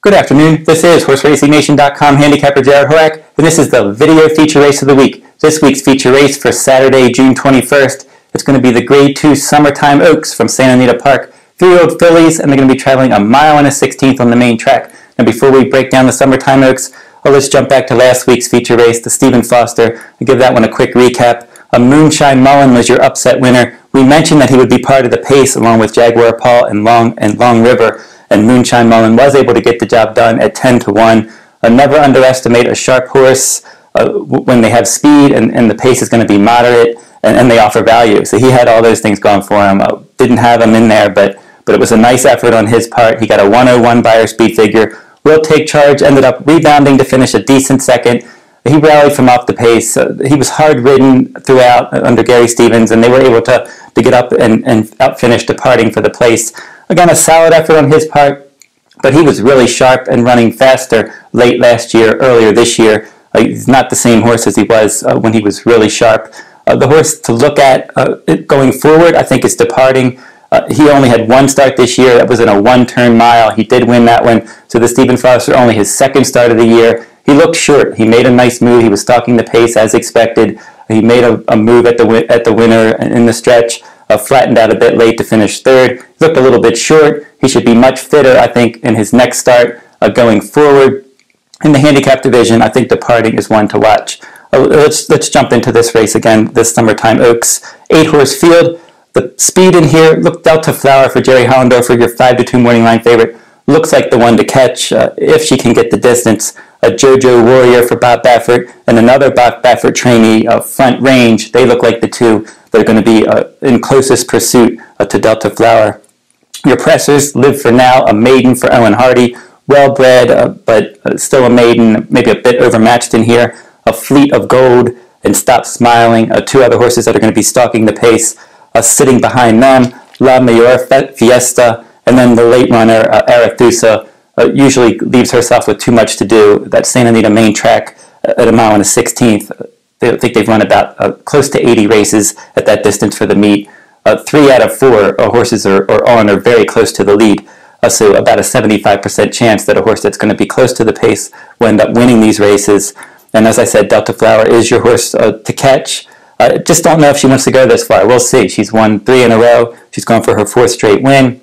Good afternoon. This is HorseRacingNation.com handicapper Jarrod Horak, and this is the video feature race of the week. This week's feature race for Saturday, June 21st. It's going to be the Grade 2 Summertime Oaks from Santa Anita Park. 3-year-old fillies, and they're going to be traveling 1 mile and a 16th on the main track. And before we break down the Summertime Oaks, let's jump back to last week's feature race, the Stephen Foster. I'll give that one a quick recap. Moonshine Mullen was your upset winner. We mentioned that he would be part of the pace along with Jaguar Paul and Long River. And Moonshine Mullen was able to get the job done at 10-1. Never underestimate a sharp horse when they have speed and the pace is going to be moderate and they offer value. So he had all those things going for him. Didn't have him in there, but it was a nice effort on his part. He got a 101 buyer speed figure. Will Take Charge ended up rebounding to finish a decent second. He rallied from off the pace. He was hard-ridden throughout under Gary Stevens, and they were able to get up and outfinish departing for the place. Again, a solid effort on his part, but he was really sharp and running faster late last year, earlier this year. He's not the same horse as he was when he was really sharp. The horse to look at going forward, I think, is Departing. He only had one start this year. That was in a one-turn mile. He did win that one. So the Stephen Foster, only his second start of the year. He looked short. He made a nice move. He was stalking the pace as expected. He made a move at the winner in the stretch. Flattened out a bit late to finish third. Looked a little bit short. He should be much fitter, I think, in his next start going forward. In the handicap division, I think Departing is one to watch. Let's jump into this race again, this Summertime Oaks. 8-horse field. The speed in here, look, Delta Flower for Jerry Hollendorfer, your 5-2 morning line favorite. Looks like the one to catch if she can get the distance. JoJo Warrior for Bob Baffert and another Bob Baffert trainee, Front Range. They look like the two that are going to be in closest pursuit to Delta Flower. Your pressers, Live for Now, a maiden for Owen Hardy. Well-bred, but still a maiden, maybe a bit overmatched in here. A Fleet of Gold and Stop Smiling, two other horses that are going to be stalking the pace. Sitting behind them, La Mayoral Fiesta, and then the late runner, Arethusa, usually leaves herself with too much to do. That Santa Anita main track at 1 mile and a 16th. I think they've run about close to 80 races at that distance for the meet. 3 out of 4 horses are very close to the lead. So about a 75% chance that a horse that's going to be close to the pace will end up winning these races. And as I said, Delta Flower is your horse to catch. Just don't know if she wants to go this far. We'll see. She's won 3 in a row. She's gone for her 4th straight win.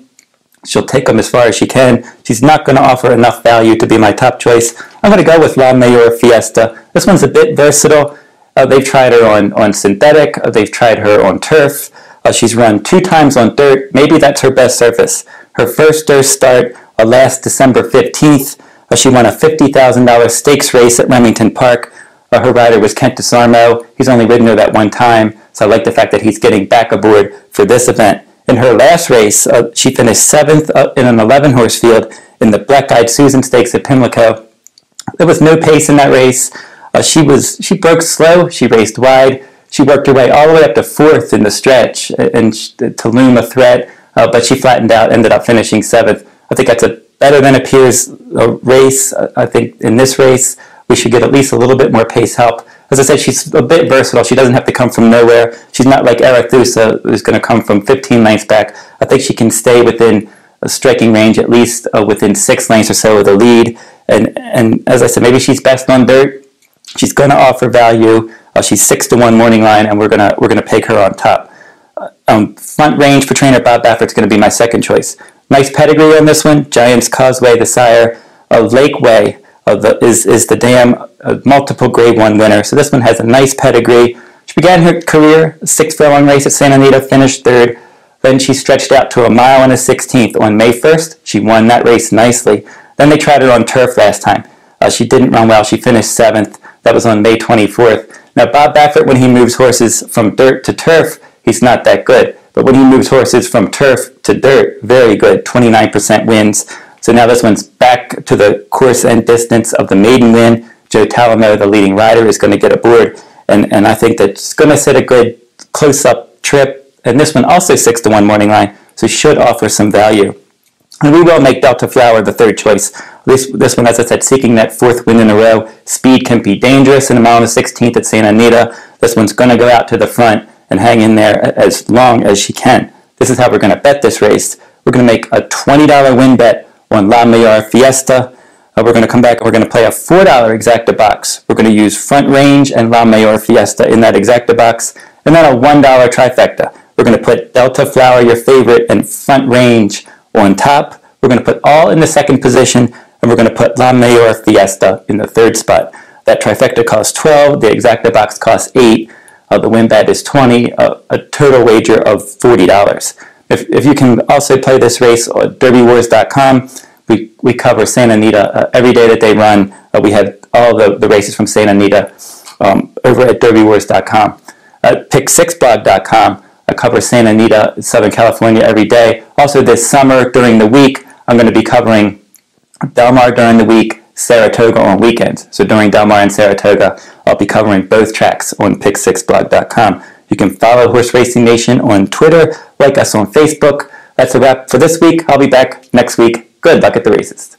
She'll take them as far as she can. She's not going to offer enough value to be my top choice. I'm going to go with La Mayoral Fiesta. This one's a bit versatile. They've tried her on synthetic. They've tried her on turf. She's run 2 times on dirt. Maybe that's her best surface. Her first dirt start last December 15th. She won a $50,000 stakes race at Remington Park. Her rider was Kent DeSarmo. He's only ridden her that one time, so I like the fact that he's getting back aboard for this event. In her last race, she finished 7th in an 11-horse field in the Black-Eyed Susan Stakes at Pimlico. There was no pace in that race. She broke slow. She raced wide. She worked her way all the way up to 4th in the stretch and to loom a threat, but she flattened out, ended up finishing 7th. I think that's a better than appears race. I think in this race, we should get at least a little bit more pace help. As I said, she's a bit versatile. She doesn't have to come from nowhere. She's not like Arethusa, who's going to come from 15 lengths back. I think she can stay within a striking range, at least within 6 lengths or so of the lead. And as I said, maybe she's best on dirt. She's going to offer value. She's 6-1 morning line, and we're gonna peg her on top. Front Range for trainer Bob Baffert's going to be my second choice. Nice pedigree on this one. Giants Causeway, the sire. Lakeway is the dam, multiple Grade 1 winner. So this one has a nice pedigree. She began her career 6 furlong race at Santa Anita, finished 3rd. Then she stretched out to 1 mile and a 16th on May 1st. She won that race nicely. Then they tried her on turf last time. She didn't run well. She finished 7th. That was on May 24th. Now, Bob Baffert, when he moves horses from dirt to turf, he's not that good. But when he moves horses from turf to dirt, very good, 29% wins. So now this one's back to the course and distance of the maiden win. Joe Talamo, the leading rider, is going to get aboard. And I think that's going to set a good close-up trip. And this one also 6-1 morning line, so should offer some value. And we will make Delta Flower the 3rd choice. This one, as I said, seeking that 4th win in a row. Speed can be dangerous in 1 mile and a 16th at Santa Anita. This one's going to go out to the front and hang in there as long as she can. This is how we're going to bet this race. We're going to make a $20 win bet on La Mayoral Fiesta. We're going to come back and we're going to play a $4 exacta box. We're going to use Front Range and La Mayoral Fiesta in that exacta box, and then a $1 trifecta. We're going to put Delta Flower, your favorite, and Front Range on top. We're going to put all in the second position, and we're going to put La Mayoral Fiesta in the third spot. That trifecta costs 12, the exacta box costs 8, the win bet is 20, a total wager of $40. If you can also play this race on DerbyWars.com, we cover Santa Anita every day that they run. We have all the races from Santa Anita over at DerbyWars.com. Pick6blog.com. I cover Santa Anita, Southern California every day. Also this summer during the week, I'm going to be covering Del Mar during the week, Saratoga on weekends. So during Del Mar and Saratoga, I'll be covering both tracks on pick6blog.com. You can follow Horse Racing Nation on Twitter, like us on Facebook. That's a wrap for this week. I'll be back next week. Good luck at the races.